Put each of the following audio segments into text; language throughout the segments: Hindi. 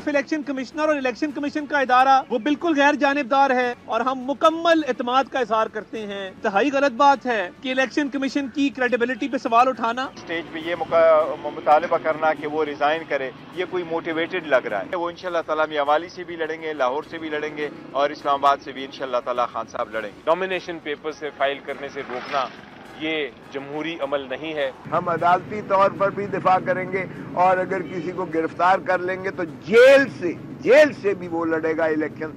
चीफ इलेक्शन कमिश्नर और इलेक्शन कमीशन का इदारा वो बिल्कुल गैर जानिबदार है और हम मुकम्मल एतमाद का इजहार करते हैं। इंतहाई गलत बात है कि इलेक्शन कमीशन की क्रेडिबिलिटी पे सवाल उठाना, स्टेज पे ये मुतालबा करना कि वो रिजाइन करे, ये कोई मोटिवेटेड लग रहा है। वो इंशाल्लाह ताला मियावाली से भी लड़ेंगे, लाहौर से भी लड़ेंगे और इस्लामाबाद से भी इंशाल्लाह ताला खान साहब लड़ेंगे। नॉमिनेशन पेपर से फाइल करने से रोकना ये जमहूरी अमल नहीं है। हम अदालती तौर पर भी दिफा करेंगे और अगर किसी को गिरफ्तार कर लेंगे तो जेल से भी वो लड़ेगा इलेक्शन।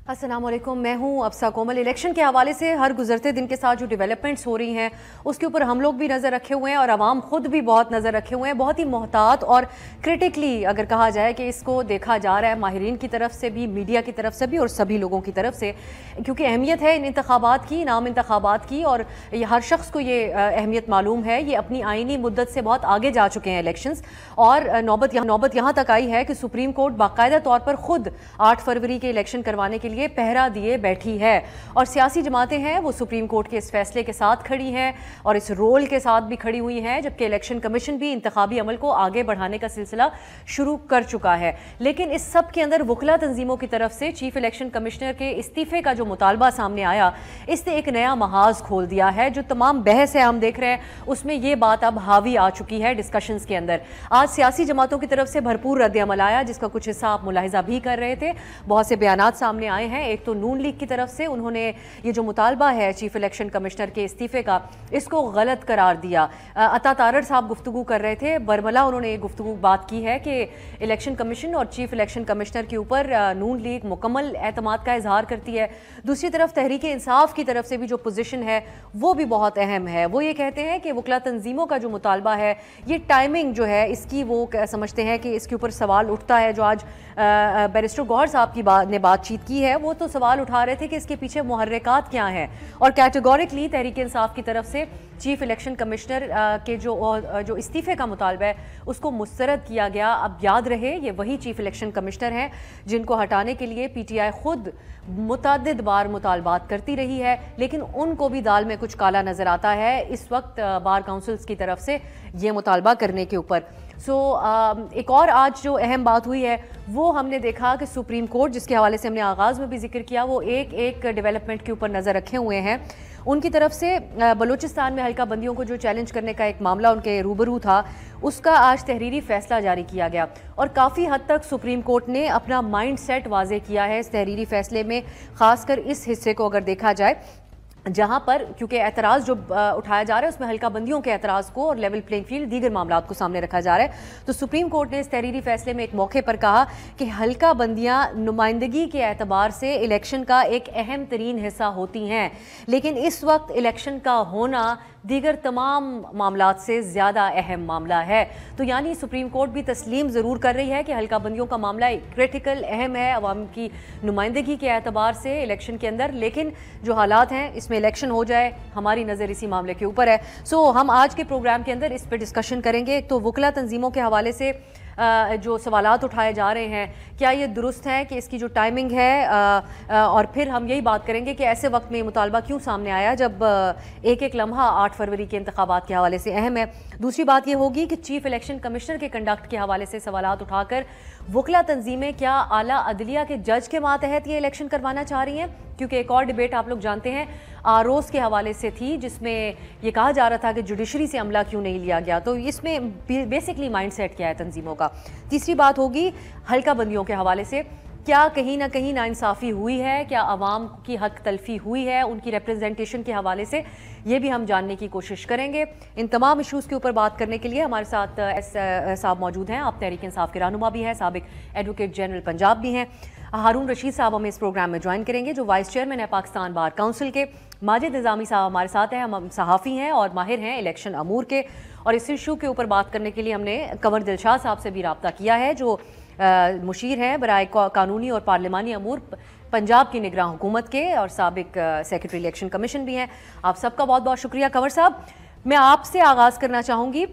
अस्सलाम वालेकुम, मैं हूं अफसा कोमल। इलेक्शन के हवाले से हर गुजरते दिन के साथ जो डेवलपमेंट्स हो रही हैं उसके ऊपर हम लोग भी नज़र रखे हुए हैं और आवाम खुद भी बहुत नज़र रखे हुए हैं। बहुत ही मोहतात और क्रिटिकली अगर कहा जाए कि इसको देखा जा रहा है माहिरीन की तरफ से भी, मीडिया की तरफ से भी और सभी लोगों की तरफ से, क्योंकि अहमियत है इन इंतखाबात की, नाम इंतखाबात की, और हर शख्स को ये अहमियत मालूम है। ये अपनी आइनी मुद्दत से बहुत आगे जा चुके हैं इलेक्शंस और नौबत यहाँ तक आई है कि सुप्रीम कोर्ट बाकायदा तौर पर खुद 8 फरवरी के इलेक्शन करवाने के लिए पहरा दिए बैठी है और सियासी जमातें हैं वो सुप्रीम कोर्ट के इस फैसले के साथ खड़ी हैं और इस रोल के साथ भी खड़ी हुई हैं, जबकि इलेक्शन कमीशन भी इंतखाबी अमल को आगे बढ़ाने का सिलसिला शुरू कर चुका है। लेकिन इस सब के अंदर वकला तंजीमों की तरफ से चीफ इलेक्शन कमिश्नर के इस्तीफे का जो मुतालबा सामने आया, इसने एक नया महाज खोल दिया है। जो तमाम बहस है हम देख रहे हैं उसमें ये बात अब हावी आ चुकी है डिस्कशंस के अंदर। आज सियासी जमातों की तरफ से भरपूर रद्द-ए-अमल आया, जिसका कुछ हिस्सा आप मुलाहिजा भी कर रहे थे। बहुत से बयानात सामने आए हैं। एक तो नून लीग की तरफ से उन्होंने ये जो मुतालबा है चीफ इलेक्शन कमिश्नर के इस्तीफे का, इसको गलत करार दिया। अता तारड़ साहब गुफ्तगू कर रहे थे, बरमला उन्होंने एक गुफ्तगू बात की है कि इलेक्शन कमीशन और चीफ इलेक्शन कमिश्नर के ऊपर नून लीग मुकम्मल एतमाद का इजहार करती है। दूसरी तरफ तहरीक इंसाफ की तरफ से भी जो पोजीशन है वो भी बहुत अहम है। वो ये कहते हैं कि वकला तंजीमों का जो मुतालबा है, ये टाइमिंग जो है इसकी, वो समझते हैं कि इसके ऊपर सवाल उठता है। जो आज बैरिस्टर गौहर साहब की ने बातचीत की है, वो तो सवाल उठा रहे थे कि इसके पीछे मुहर्रिकात क्या हैं, और कैटेगोरिकली तहरीक इंसाफ की तरफ से चीफ इलेक्शन कमिश्नर के जो इस्तीफे का मुतालबा है उसको मुस्तरद किया गया। अब याद रहे ये वही चीफ इलेक्शन कमिश्नर हैं जिनको हटाने के लिए पीटीआई खुद मुतअद्दिद बार मुतालबात करती रही है, लेकिन उनको भी दाल में कुछ काला नज़र आता है इस वक्त बार काउंसिल्स की तरफ से ये मुतालबा करने के ऊपर। एक और आज जो अहम बात हुई है वो हमने देखा कि सुप्रीम कोर्ट, जिसके हवाले से हमने आगाज़ में भी जिक्र किया, वो एक डेवलपमेंट के ऊपर नज़र रखे हुए हैं। उनकी तरफ से बलूचिस्तान में हल्का बंदियों को जो चैलेंज करने का एक मामला उनके रूबरू था, उसका आज तहरीरी फैसला जारी किया गया और काफ़ी हद तक सुप्रीम कोर्ट ने अपना माइंड सेट वाज़े किया है इस तहरीरी फैसले में, ख़ासकर इस हिस्से को अगर देखा जाए जहाँ पर, क्योंकि एतराज़ जो उठाया जा रहा है उसमें हल्का बंदियों के एतराज़ को और लेवल प्लेइंग फील्ड दीगर मामलात को सामने रखा जा रहा है। तो सुप्रीम कोर्ट ने इस तहरीरी फैसले में एक मौके पर कहा कि हल्का बंदियाँ नुमाइंदगी के एतबार से इलेक्शन का एक अहम तरीन हिस्सा होती हैं, लेकिन इस वक्त इलेक्शन का होना दीगर तमाम मामलात से ज़्यादा अहम मामला है। तो यानी सुप्रीम कोर्ट भी तस्लीम ज़रूर कर रही है कि हल्का बंदियों का मामला क्रिटिकल अहम है अवाम की नुमाइंदगी के एतबार से इलेक्शन के अंदर, लेकिन जो हालात हैं इसमें इलेक्शन हो जाए, हमारी नज़र इसी मामले के ऊपर है। हम आज के प्रोग्राम के अंदर इस पर डिस्कशन करेंगे। एक तो वकला तंजीमों के हवाले से जो सवालात उठाए जा रहे हैं, क्या ये दुरुस्त है कि इसकी जो टाइमिंग है, और फिर हम यही बात करेंगे कि ऐसे वक्त में मुतालबा क्यों सामने आया जब एक एक लम्हा 8 फरवरी के इंतखाबात के हवाले से अहम है। दूसरी बात ये होगी कि चीफ इलेक्शन कमिश्नर के कंडक्ट के हवाले से सवालात उठाकर वकला तंजीमें क्या आला अदलिया के जज के मातहत ये इलेक्शन करवाना चाह रही हैं, क्योंकि एक और डिबेट आप लोग जानते हैं आरोस के हवाले से थी जिसमें ये कहा जा रहा था कि जुडिशरी से अमला क्यों नहीं लिया गया। तो इसमें बेसिकली माइंडसेट क्या है तंजीमों का। तीसरी बात होगी हल्का बंदियों के हवाले से, क्या कहीं ना कहीं नाइंसाफ़ी हुई है, क्या आवाम की हक तलफी हुई है उनकी रिप्रेजेंटेशन के हवाले से, ये भी हम जानने की कोशिश करेंगे। इन तमाम इशूज़ के ऊपर बात करने के लिए हमारे साथ एस साहब मौजूद हैं। आप तहरीक इंसाफ के रहनुमा भी हैं, साबिक एडवोकेट जनरल पंजाब भी हैं। हारून रशीद साहब हमें इस प्रोग्राम में ज्वाइन करेंगे जो वाइस चेयरमैन है पाकिस्तान बार काउंसिल के। माजिद निज़ामी साहब हमारे साथ हैं, हम सहाफ़ी हैं और माहिर हैं इलेक्शन अमूर के, और इस इशू के ऊपर बात करने के लिए हमने कंवर दिलशाद साहब से भी रब्ता किया है जो मुशीर हैं बराए कानूनी और पार्लिमानी अमूर पंजाब की निगरान हुकूमत के और साबिक सेक्रेटरी इलेक्शन कमीशन भी हैं। आप सबका बहुत बहुत शुक्रिया। कंवर साहब, मैं आपसे आगाज़ करना चाहूँगी।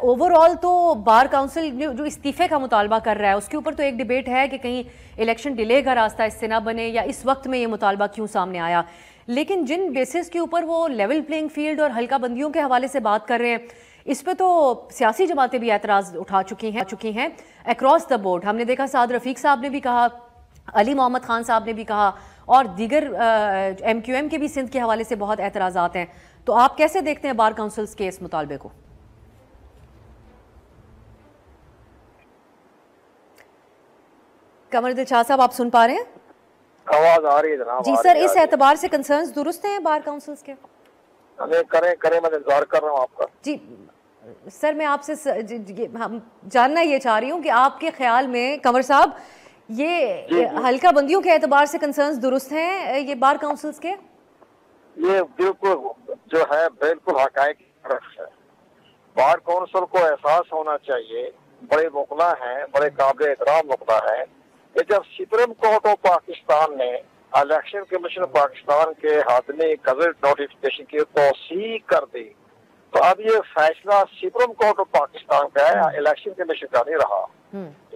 ओवरऑल तो बार काउंसिल जो इस्तीफ़े का मुतालबा कर रहा है उसके ऊपर तो एक डिबेट है कि कहीं इलेक्शन डिले का रास्ता इससे ना बने, या इस वक्त में ये मुतालबा क्यों सामने आया। लेकिन जिन बेसिस के ऊपर वो लेवल प्लेइंग फील्ड और हल्का बंदियों के हवाले से बात कर रहे हैं, इस पे तो सियासी जमातें भी एतराज़ उठा चुकी हैं अक्रॉस द बोर्ड। हमने देखा साद रफीक साहब ने भी कहा, अली मोहम्मद खान साहब ने भी कहा, और दीगर MQM के भी सिंध के हवाले से बहुत एतराज़ात हैं। तो आप कैसे देखते हैं बार काउंसिल्स के इस मुतालबे को? कमर दिल शाह साहब, आप सुन पा रहे हैं? आवाज आ रही है जनाब? जी सर, इस एतबार से कंसर्न्स दुरुस्त हैं बार काउंसिल्स के? करें, मैं इंतजार कर रहा हूँ आपका। जी सर, मैं आपसे हम जानना ये चाह रही हूँ कि आपके ख्याल में कंवर साहब, ये हल्का बंदियों के एतबार से कंसर्न्स दुरुस्त हैं ये बार काउंसिल्स के? ये बिल्कुल जो है बिल्कुल हकायक की तरफ है। बार काउंसिल को एहसास होना चाहिए, बड़े मुकला हैं, बड़े काबिल एहतराम मुकला है कि जब सुप्रीम कोर्ट ऑफ पाकिस्तान ने इलेक्शन कमीशन पाकिस्तान के हाथ में गजट नोटिफिकेशन की तौसीक कर दी, तो अब ये फैसला सुप्रीम कोर्ट ऑफ पाकिस्तान का है, इलेक्शन कमीशन का नहीं रहा।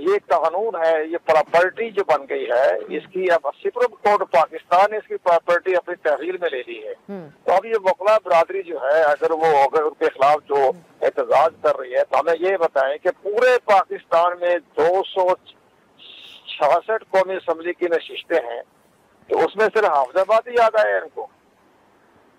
ये कानून है, ये प्रॉपर्टी जो बन गई है, इसकी अब सुप्रीम कोर्ट ऑफ पाकिस्तान ने इसकी प्रॉपर्टी अपनी तहवील में ले ली है। तो अब ये वकला बरादरी जो है, अगर उनके खिलाफ जो एहतजाज कर रही है, तो हमें ये बताएं कि पूरे पाकिस्तान में 266 कौमी असम्बली की नशिस्तें हैं, तो उसमें सिर्फ हाफिजाबाद ही याद आया इनको,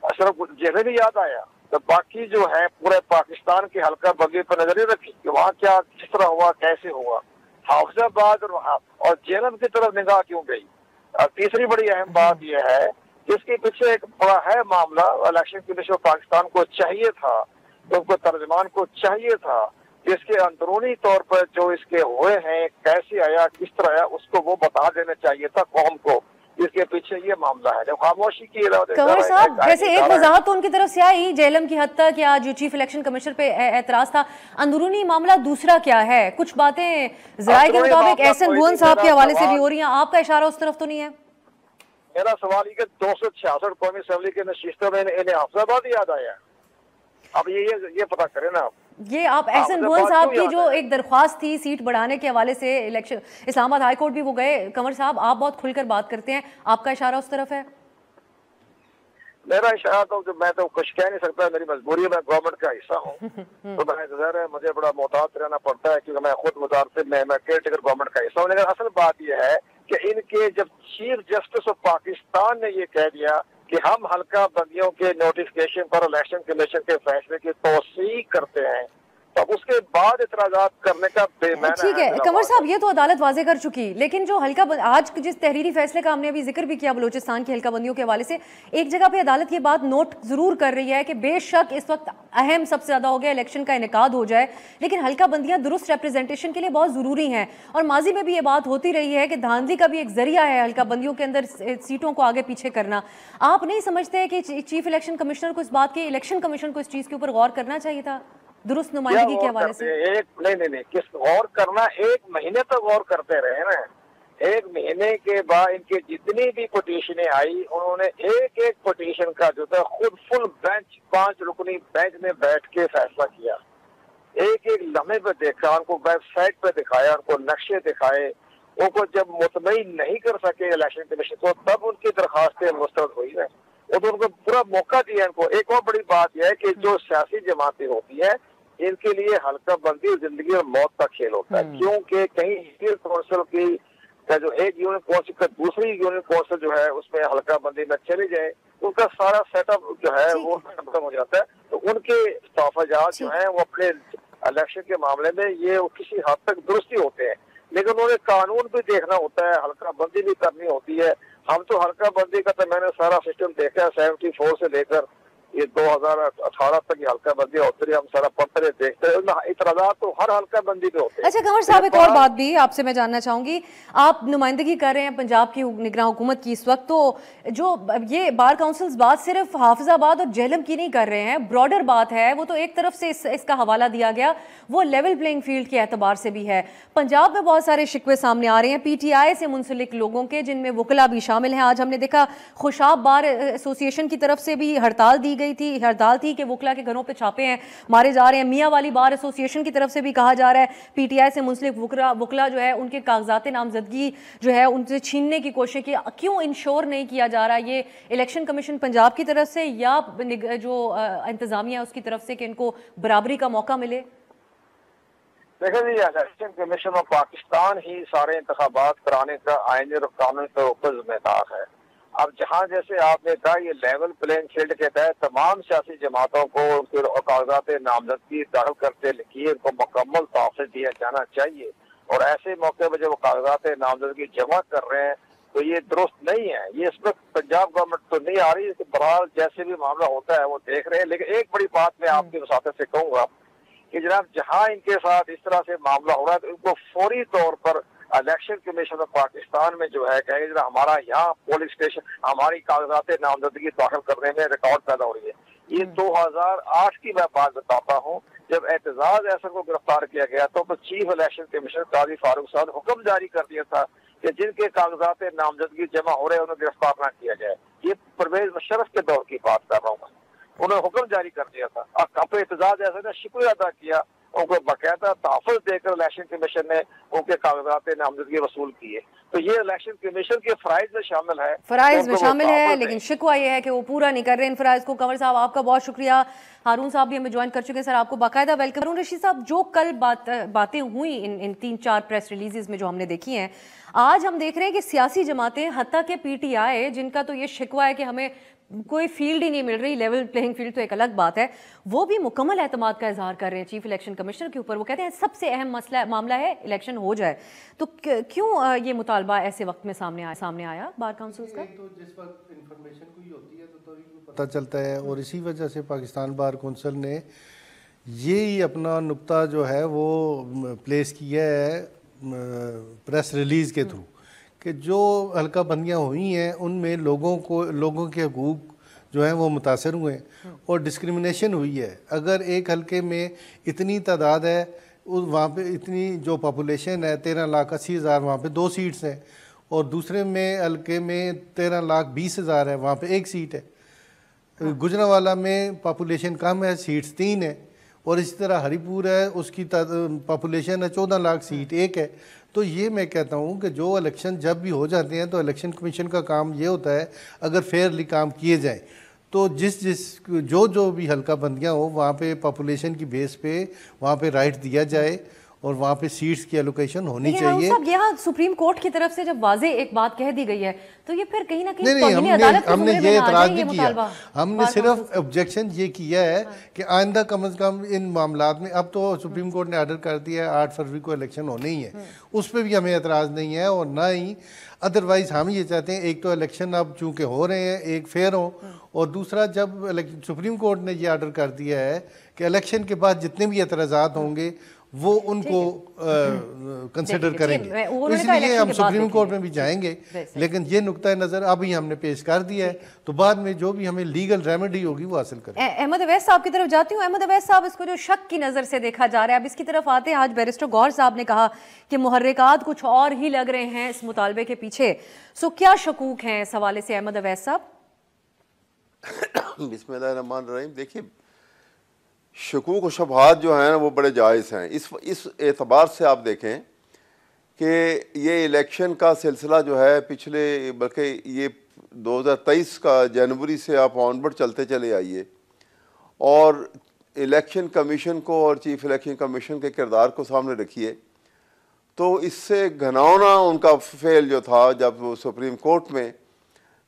सिर्फ जिले भी याद आया, तो बाकी जो है पूरे पाकिस्तान की हल्का बंदी पर नजर रखी कि वहाँ क्या किस तरह हुआ, कैसे हुआ। हाफिजाबाद और जेलम की तरफ निगाह क्यों गई? और तीसरी बड़ी अहम बात यह है कि इसके पीछे एक बड़ा है मामला। इलेक्शन कमीशन पाकिस्तान को चाहिए था, तो उनको तर्जमान को चाहिए था कि इसके अंदरूनी तौर पर जो इसके हुए हैं, कैसे आया, किस तरह आया, उसको वो बता देना चाहिए था कौम को। इसके पीछे ये मामला है, जब खामोशी की। कंवर साहब, वैसे एक वजाहत तो उनकी तरफ से आई जेलम की हद तक, या जो चीफ इलेक्शन कमिश्नर पे एतराज था, अंदरूनी मामला दूसरा क्या है? कुछ बातें ज़राए के मुताबिक एहसन भुवन साहब के हवाले से भी हो रही हैं, आपका इशारा उस तरफ तो नहीं है? मेरा सवाल ये कि 266 कौमी असेंबली के नशिस्तों में इन्हें हाफिजाबाद याद आया। अब ये पता करें ना, ये आप एहसन भुवन साहब की जो एक दरख्वास्त थी सीट बढ़ाने के हवाले से, इलेक्शन इस्लामाबाद हाई कोर्ट भी वो गए। कंवर साहब, आप बहुत खुलकर बात करते हैं, आपका इशारा उस तरफ है? मेरा इशारा तो मैं तो कुछ कह नहीं सकता, मेरी मजबूरी है, मैं गवर्नमेंट का हिस्सा हूँ तो मैं मुझे बड़ा मोहतात रहना पड़ता है, क्योंकि मैं खुद मुदारत मैं केयर टेकर गवर्नमेंट का हिस्सा हूँ। लेकिन असल बात यह है कि इनके जब चीफ जस्टिस ऑफ पाकिस्तान ने ये कह दिया कि हम हल्का बंदियों के नोटिफिकेशन पर इलेक्शन कमीशन के फैसले की तौसीक करते हैं, तो उसके बाद इतराजात करने का बेमाना ठीक है कंवर साहब, ये तो अदालत वाजे कर चुकी, लेकिन जो आज जिस तहरीरी फैसले का हमने अभी जिक्र भी किया बलूचिस्तान की हल्का बंदियों के हवाले से, एक जगह पे अदालत ये बात नोट जरूर कर रही है कि बेशक इस वक्त अहम सबसे ज्यादा हो गया इलेक्शन का इनेकाद हो जाए, लेकिन हल्का बंदियां दुरुस्त रिप्रेजेंटेशन के लिए बहुत जरूरी हैं। और माजी में भी ये बात होती रही है कि धांधली का भी एक जरिया है हल्का बंदियों के अंदर सीटों को आगे पीछे करना। आप नहीं समझते कि चीफ इलेक्शन कमिश्नर को इस बात की, इलेक्शन कमीशन को इस चीज के ऊपर गौर करना चाहिए था दुरुस्त नुमाइंदगी के हवाले से? नहीं, किस गौर करना, 1 महीने तक गौर करते रहे ना। 1 महीने के बाद इनकी जितनी भी पिटीशनें आई, उन्होंने एक एक पिटीशन का जो था खुद फुल बेंच 5 रुकनी बेंच में बैठ के फैसला किया। एक एक लम्हे पे देखा, उनको वेबसाइट पे दिखाया, उनको नक्शे दिखाए। उनको जब मुतमईन नहीं कर सके इलेक्शन कमीशन को, तब उनकी दरखास्तें मुस्तरद हुई है। वो तो उनको पूरा मौका दिया इनको। एक और बड़ी बात यह है कि जो सियासी जमातें होती है, इनके लिए हल्का बंदी जिंदगी और मौत का खेल होता है, क्योंकि कहीं काउंसिल की जो एक यूनियन काउंसिल का दूसरी यूनियन काउंसिल जो है उसमें हल्का बंदी में चले जाए, उनका सारा सेटअप जो है वो खत्म हो जाता है। तो उनके तहफ़्फ़ुज़ात जो है वो अपने इलेक्शन के मामले में ये किसी हद तक दुरुस्ती होते हैं, लेकिन उन्होंने कानून भी देखना होता है, हल्का बंदी भी करनी होती है। हम तो हल्का बंदी का तो मैंने सारा सिस्टम देखा है, 74 से लेकर ये 2018 तक हल्का बंदी होती रही, हम सारा पढ़ते रहे, देखते रहे। इतराज़ात तो हर हल्का बंदी पे होते हैं। अच्छा कंवर साहब, एक और बात भी आपसे मैं जानना चाहूंगी, आप नुमाइंदगी कर रहे हैं पंजाब की निगरान हुकूमत की इस वक्त, तो जो ये बार काउंसिल्स बात सिर्फ हाफिजाबाद और जेहलम की नहीं कर रहे हैं, ब्रॉडर बात है। वो तो एक तरफ से इसका हवाला दिया गया, वो लेवल प्लेइंग फील्ड के एतबार से भी है। पंजाब में बहुत सारे शिकवे सामने आ रहे हैं PTI से मुंसलिक लोगों के, जिनमें वकला भी शामिल हैं। आज हमने देखा खुशाब बार एसोसिएशन की तरफ से भी हड़ताल दी गई थी, हड़ताल थी कि वकला के घरों पे छापे हैं मारे जा रहे हैं। मियाँ वाली बार एसोसिएशन इलेक्शन की तरफ से भी कहा जा रहा है पीटीआई से मुंसलिक वकला जो है उनके कागजात नामजदगी जो है उनसे छीनने की कोशिश की, क्यों इंश्योर नहीं किया जा रहा ये इलेक्शन कमीशन पंजाब की तरफ से या जो इंतजामिया उसकी तरफ से कि इनको बराबरी का मौका मिले? देखिए जी, इलेक्शन कमीशन ऑफ पाकिस्तान ही सारे इंतखाबात कराने का आईनी और कानूनी तौर पर जिम्मेदार है। अब जहाँ जैसे आपने कहा ये लेवल प्लेइंग फील्ड के तहत तमाम सियासी जमातों को उनके कागजात नामजदगी दाखिल करते लिखिए उनको मुकम्मल तहफ़्फ़ुज़ दिया जाना चाहिए, और ऐसे मौके पर जब वो कागजात नामजदगी जमा कर रहे हैं तो ये दुरुस्त नहीं है। ये इस वक्त पंजाब गवर्नमेंट तो नहीं आ रही, बहरहाल जैसे भी मामला होता है वो देख रहे हैं। लेकिन एक बड़ी बात मैं आपकी वसातत से कहूँगा कि जनाब जहाँ इनके साथ इस तरह से मामला हो रहा है तो इनको फौरी तौर पर इलेक्शन कमीशन ऑफ पाकिस्तान में जो है कहेंगे जरा हमारा यहाँ पोलिंग स्टेशन हमारी कागजात नामजदगी दाखिल करने में रिकॉर्ड पैदा हो रही है। ये 2008 की मैं बात बताता हूँ, जब एतजाज अहसन को गिरफ्तार किया गया तो चीफ इलेक्शन कमीशनर काजी फारूक साहब ने हुक्म जारी कर दिया था कि जिनके कागजात नामजदगी जमा हो रहे हैं उन्हें गिरफ्तार न किया जाए। ये परवेज मुशर्रफ के दौर की बात कर रहा हूँ, उन्होंने हुक्म जारी कर दिया था। अब एतजाज अहसन ने शुक्रिया अदा किया, उनको बाकायदा तहफ़्फ़ुज़ देकर इलेक्शन कमीशन ने उनके कागजात नामजदगी वसूल किए। तो ये इलेक्शन कमीशन के फ़राइज़ में शामिल है, फ़राइज़ में शामिल है, लेकिन शिकवा ये है कि वो पूरा नहीं कर रहे इन फ़राइज़ को। कंवर साहब आपका बहुत शुक्रिया। हारून साहब भी हमें ज्वाइन कर चुके हैं, सर आपको बाकायदा वेलकम। हारून रशीद साहब, जो कल बातें हुई इन 3-4 प्रेस रिलीज़ में जो हमने देखी हैं, आज हम देख रहे हैं कि सियासी जमातें हत्ता के पीटीआई जिनका तो ये शिकवा है कि हमें कोई फील्ड ही नहीं मिल रही, लेवल प्लेइंग फील्ड तो एक अलग बात है, वो भी मुकम्मल एतमाद का इजहार कर रहे हैं चीफ इलेक्शन कमिश्नर के ऊपर। वो कहते हैं सबसे अहम मामला है इलेक्शन हो जाए। तो क्यों ये मुतालबा ऐसे वक्त में सामने आया बार काउंसिल्स का? तो जिस वक्त इंफॉर्मेशन कोई होती है तो पता चलता है, और इसी वजह से पाकिस्तान बार काउंसिल ने ये ही अपना नुक्ता जो है वो प्लेस किया है प्रेस रिलीज़ के थ्रू कि जो हल्का बंदियाँ हुई हैं उनमें लोगों के हकूक़ जो हैं वो मुतासर हुए और डिस्क्रिमिनेशन हुई है। अगर एक हल्के में इतनी तादाद है, वहाँ पे इतनी जो पॉपुलेशन है 13,80,000, वहाँ पे 2 सीट्स हैं, और दूसरे में हल्के में 13,20,000 है, वहाँ पे 1 सीट है। गुजरांवाला में पॉपुलेशन कम है, सीट्स 3 है, और इसी तरह हरीपुर है, उसकी पॉपुलेशन है 14 लाख, सीट 1 है। तो ये मैं कहता हूँ कि जो इलेक्शन जब भी हो जाते हैं तो इलेक्शन कमीशन का काम ये होता है, अगर फेयरली काम किए जाएँ तो जो भी हल्का बंदियाँ हो वहाँ पे पॉपुलेशन की बेस पे वहाँ पे राइट दिया जाए और वहाँ पे सीट्स की एलोकेशन होनी चाहिए। यहाँ सुप्रीम कोर्ट की तरफ से जब वाजे एक बात कह दी गई है तो ये फिर कहीं ना कहीं नहीं, हमने ये एतराज नहीं किया, हमने सिर्फ ऑब्जेक्शन ये किया है कि आइंदा कम अज़ कम इन मामलात में, अब तो सुप्रीम कोर्ट ने ऑर्डर कर दिया है 8 फरवरी को इलेक्शन होने ही है, उस पर भी हमें एतराज़ नहीं है, और ना ही अदरवाइज हम ये चाहते हैं एक तो इलेक्शन अब चूँकि हो रहे हैं एक फेयर हो, और दूसरा जब सुप्रीम कोर्ट ने ये ऑर्डर कर दिया है कि इलेक्शन के बाद जितने भी एतराज़ात होंगे वो उनको कंसिडर करेंगे, तो इसलिए हम सुप्रीम कोर्ट में भी जाएंगे। लेकिन ये नुक्ता नज़र अभी हमने पेश कर दिया है, तो बाद में जो भी हमें लीगल रेमेडी होगी वो हासिल करें। अहमद अवैस साहब की तरफ जाती हूँ। अहमद अवैस साहब, इसको जो शक की नज़र से देखा जा रहा है, अब इसकी तरफ आते हैं। आज बैरिस्टर गौहर साहब ने कहा कि मुहर्रिकात कुछ और ही लग रहे हैं इस मुतालबे के पीछे, सो क्या शकूक हैं इस हवाले से अहमद अवैस साहब? बिस्मिल्लाहिर्रहमानिर्रहीम। देखिए, शकूक और शुबहात जो हैं वो बड़े जायज़ हैं। इस एतबार से आप देखें कि ये इलेक्शन का सिलसिला जो है पिछले, बल्कि ये 2023 का जनवरी से आप ऑनवर्ड चलते चले आइए, और इलेक्शन कमीशन को और चीफ इलेक्शन कमीशन के किरदार को सामने रखिए, तो इससे घनाना उनका फेल जो था, जब वो सुप्रीम कोर्ट में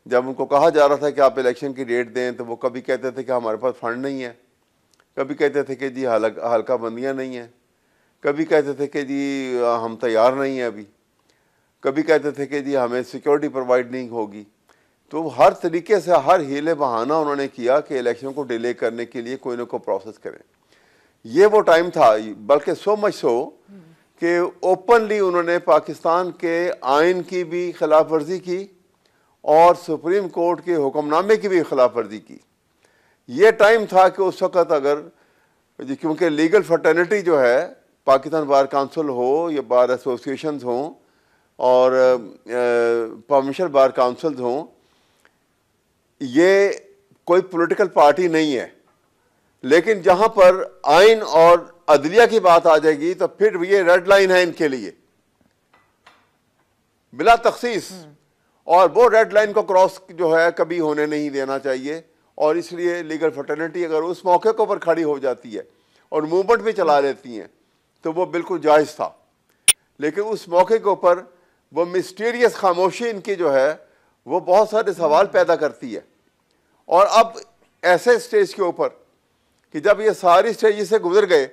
जब उनको कहा जा रहा था कि आप इलेक्शन की डेट दें, तो वो कभी कहते थे कि हमारे पास फंड नहीं है, कभी कहते थे कि जी हल्का बंदियाँ नहीं हैं, कभी कहते थे कि जी हम तैयार नहीं हैं अभी, कभी कहते थे कि जी हमें सिक्योरिटी प्रोवाइड नहीं होगी। तो हर तरीके से हर हीले बहाना उन्होंने किया कि इलेक्शन को डिले करने के लिए कोई ना कोई प्रोसेस करें। ये वो टाइम था, बल्कि सो मच सो कि ओपनली उन्होंने पाकिस्तान के आइन की भी खिलाफ वर्जी की और सुप्रीम कोर्ट के हुक्मनामे की भी खिलाफ वर्जी की। ये टाइम था कि उस वक़्त अगर, क्योंकि लीगल फर्टर्निटी जो है, पाकिस्तान बार काउंसिल हो या बार एसोसिएशंस हों और प्रोविंशियल बार काउंसिल्स हों, ये कोई पॉलिटिकल पार्टी नहीं है, लेकिन जहाँ पर आइन और अदलिया की बात आ जाएगी तो फिर ये रेड लाइन है इनके लिए बिला तखसीस, और वो रेड लाइन को क्रॉस जो है कभी होने नहीं देना चाहिए। और इसलिए लीगल फर्टर्निटी अगर उस मौके के ऊपर खड़ी हो जाती है और मूवमेंट भी चला लेती हैं तो वो बिल्कुल जायज़ था, लेकिन उस मौके के ऊपर वो मिस्टीरियस खामोशी इनकी जो है वो बहुत सारे सवाल पैदा करती है। और अब ऐसे स्टेज के ऊपर कि जब ये सारी स्टेज से गुजर गए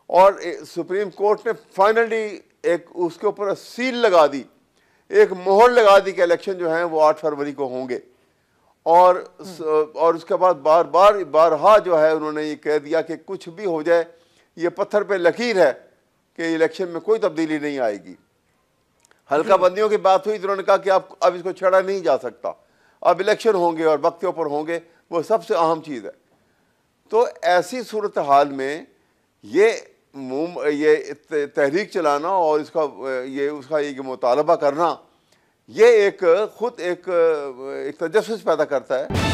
और सुप्रीम कोर्ट ने फाइनली एक उसके ऊपर सील लगा दी, एक मोहर लगा दी कि इलेक्शन जो हैं वो 8 फरवरी को होंगे, और उसके बाद बारहा जो है उन्होंने ये कह दिया कि कुछ भी हो जाए ये पत्थर पे लकीर है कि इलेक्शन में कोई तब्दीली नहीं आएगी। हल्का बंदियों की बात हुई तो उन्होंने कहा कि अब इसको छेड़ा नहीं जा सकता, अब इलेक्शन होंगे और वक्त के ऊपर होंगे, वो सबसे अहम चीज़ है। तो ऐसी सूरत हाल में ये तहरीक चलाना और उसका ये मुतालबा करना ये एक तजस्सुस पैदा करता है।